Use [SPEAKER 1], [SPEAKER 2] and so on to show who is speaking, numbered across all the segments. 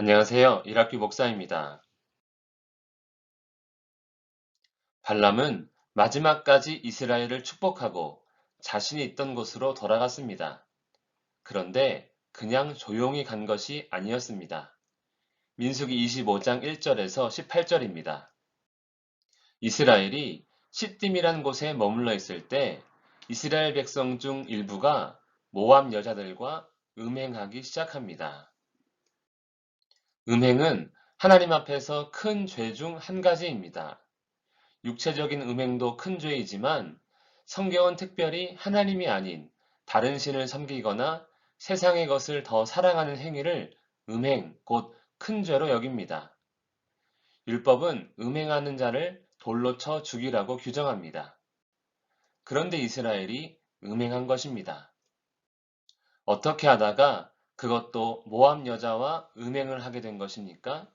[SPEAKER 1] 안녕하세요. 일학기 목사입니다. 발람은 마지막까지 이스라엘을 축복하고 자신이 있던 곳으로 돌아갔습니다. 그런데 그냥 조용히 간 것이 아니었습니다. 민수기 25장 1절에서 18절입니다. 이스라엘이 시딤이란 곳에 머물러 있을 때 이스라엘 백성 중 일부가 모압 여자들과 음행하기 시작합니다. 음행은 하나님 앞에서 큰 죄 중 한 가지입니다. 육체적인 음행도 큰 죄이지만 성경은 특별히 하나님이 아닌 다른 신을 섬기거나 세상의 것을 더 사랑하는 행위를 음행, 곧 큰 죄로 여깁니다. 율법은 음행하는 자를 돌로 쳐 죽이라고 규정합니다. 그런데 이스라엘이 음행한 것입니다. 어떻게 하다가 그것도 모압 여자와 음행을 하게 된 것입니까?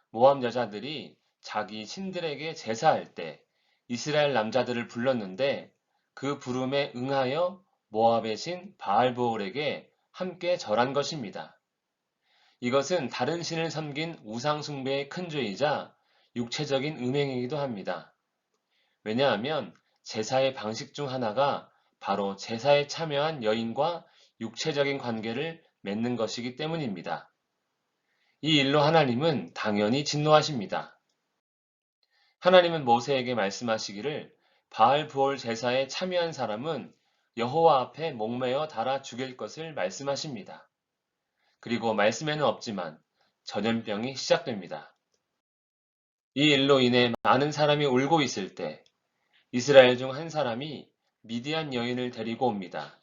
[SPEAKER 1] 모압 여자들이 자기 신들에게 제사할 때 이스라엘 남자들을 불렀는데 그 부름에 응하여 모압의 신 바알브올에게 함께 절한 것입니다. 이것은 다른 신을 섬긴 우상 숭배의 큰 죄이자 육체적인 음행이기도 합니다. 왜냐하면 제사의 방식 중 하나가 바로 제사에 참여한 여인과 육체적인 관계를 맺는 것이기 때문입니다. 이 일로 하나님은 당연히 진노하십니다. 하나님은 모세에게 말씀하시기를 바알 부올 제사에 참여한 사람은 여호와 앞에 목매어 달아 죽일 것을 말씀하십니다. 그리고 말씀에는 없지만 전염병이 시작됩니다. 이 일로 인해 많은 사람이 울고 있을 때 이스라엘 중 한 사람이 미디안 여인을 데리고 옵니다.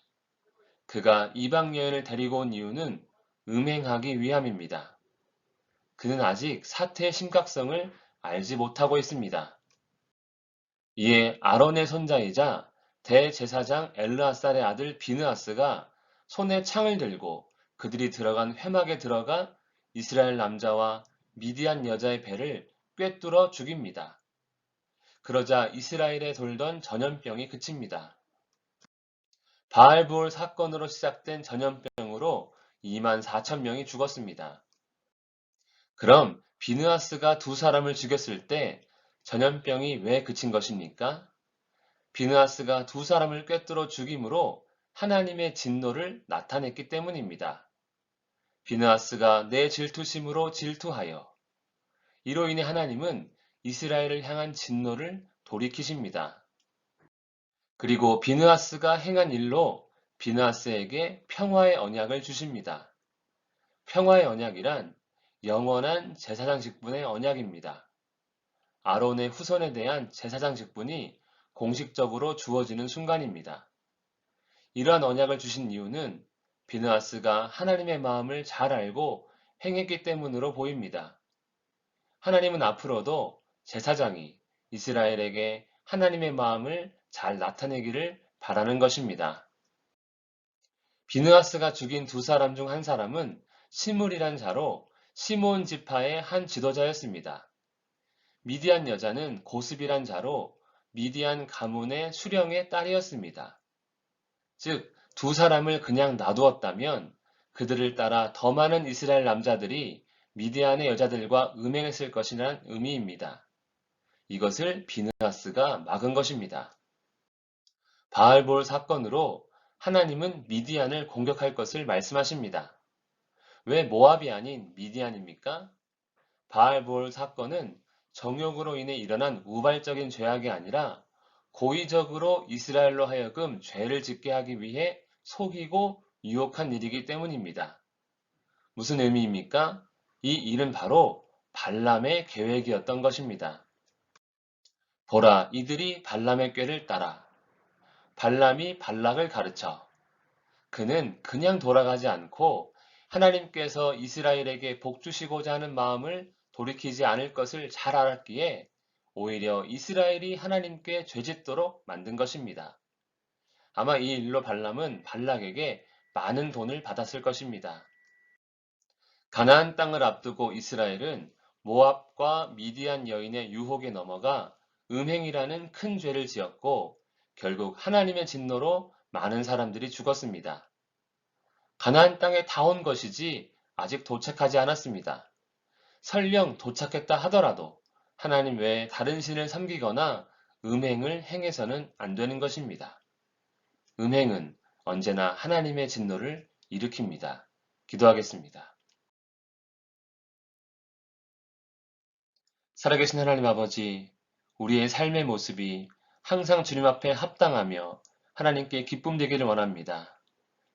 [SPEAKER 1] 그가 이방 여인을 데리고 온 이유는 음행하기 위함입니다. 그는 아직 사태의 심각성을 알지 못하고 있습니다. 이에 아론의 손자이자 대제사장 엘르아살의 아들 비느하스가 손에 창을 들고 그들이 들어간 회막에 들어가 이스라엘 남자와 미디안 여자의 배를 꿰뚫어 죽입니다. 그러자 이스라엘에 돌던 전염병이 그칩니다. 바알부올 사건으로 시작된 전염병으로 2만 4천 명이 죽었습니다. 그럼 비느하스가 두 사람을 죽였을 때 전염병이 왜 그친 것입니까? 비느하스가 두 사람을 꿰뚫어 죽임으로 하나님의 진노를 나타냈기 때문입니다. 비느하스가 내 질투심으로 질투하여 이로 인해 하나님은 이스라엘을 향한 진노를 돌이키십니다. 그리고 비느하스가 행한 일로 비느하스에게 평화의 언약을 주십니다. 평화의 언약이란 영원한 제사장 직분의 언약입니다. 아론의 후손에 대한 제사장 직분이 공식적으로 주어지는 순간입니다. 이러한 언약을 주신 이유는 비느하스가 하나님의 마음을 잘 알고 행했기 때문으로 보입니다. 하나님은 앞으로도 제사장이 이스라엘에게 하나님의 마음을 잘 나타내기를 바라는 것입니다. 비느하스가 죽인 두 사람 중 한 사람은 시물이란 자로 시몬 지파의 한 지도자였습니다. 미디안 여자는 고스비란 자로 미디안 가문의 수령의 딸이었습니다. 즉, 두 사람을 그냥 놔두었다면 그들을 따라 더 많은 이스라엘 남자들이 미디안의 여자들과 음행했을 것이라는 의미입니다. 이것을 비느하스가 막은 것입니다. 바알볼 사건으로 하나님은 미디안을 공격할 것을 말씀하십니다. 왜 모압이 아닌 미디안입니까? 바알볼 사건은 정욕으로 인해 일어난 우발적인 죄악이 아니라 고의적으로 이스라엘로 하여금 죄를 짓게 하기 위해 속이고 유혹한 일이기 때문입니다. 무슨 의미입니까? 이 일은 바로 발람의 계획이었던 것입니다. 보라, 이들이 발람의 꾀를 따라 발람이 발락을 가르쳐 그는 그냥 돌아가지 않고 하나님께서 이스라엘에게 복 주시고자 하는 마음을 돌이키지 않을 것을 잘 알았기에 오히려 이스라엘이 하나님께 죄짓도록 만든 것입니다. 아마 이 일로 발람은 발락에게 많은 돈을 받았을 것입니다. 가나안 땅을 앞두고 이스라엘은 모압과 미디안 여인의 유혹에 넘어가 음행이라는 큰 죄를 지었고 결국 하나님의 진노로 많은 사람들이 죽었습니다. 가나안 땅에 다 온 것이지 아직 도착하지 않았습니다. 설령 도착했다 하더라도 하나님 외에 다른 신을 섬기거나 음행을 행해서는 안 되는 것입니다. 음행은 언제나 하나님의 진노를 일으킵니다. 기도하겠습니다. 살아계신 하나님 아버지, 우리의 삶의 모습이 항상 주님 앞에 합당하며 하나님께 기쁨 되기를 원합니다.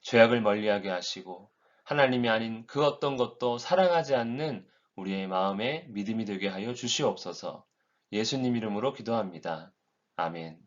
[SPEAKER 1] 죄악을 멀리하게 하시고 하나님이 아닌 그 어떤 것도 사랑하지 않는 우리의 마음에 믿음이 되게 하여 주시옵소서. 예수님 이름으로 기도합니다. 아멘.